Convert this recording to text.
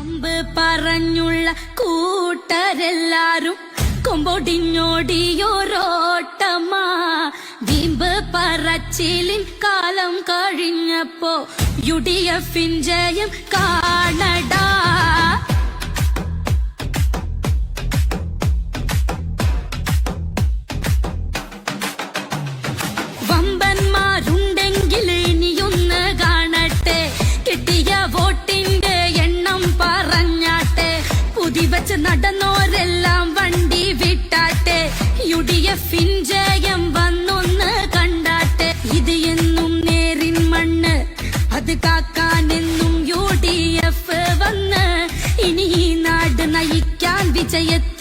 വമ്പ് പറഞ്ഞുള്ള കൂട്ടരെല്ലാരും കൊമ്പൊടിഞ്ഞോടിയോരോട്ടമാ. വീമ്പ് പറച്ചിലിൻ കാലം കഴിഞ്ഞപ്പോ UDF ജയം കാണടാ. വമ്പന്മാരുണ്ടെങ്കിൽ ഇനിയൊന്ന് കാണട്ടെ, കിട്ടിയ വോട്ടിന്റെ എണ്ണം പറഞ്ഞാട്ടെ. പുതിവച്ച് നടന്നോരെല്ലാം വണ്ടി വിട്ടാട്ടെ, UDF ജയം വന്നൊന്ന് കണ്ടാട്ടെ. ഇത് എന്നും നേരിൻ മണ്ണ്, അത് കാക്കാനെന്നും UDF വന്ന് ഇനി ഈ നാട് നയിക്കാൻ വിജയത്തിൽ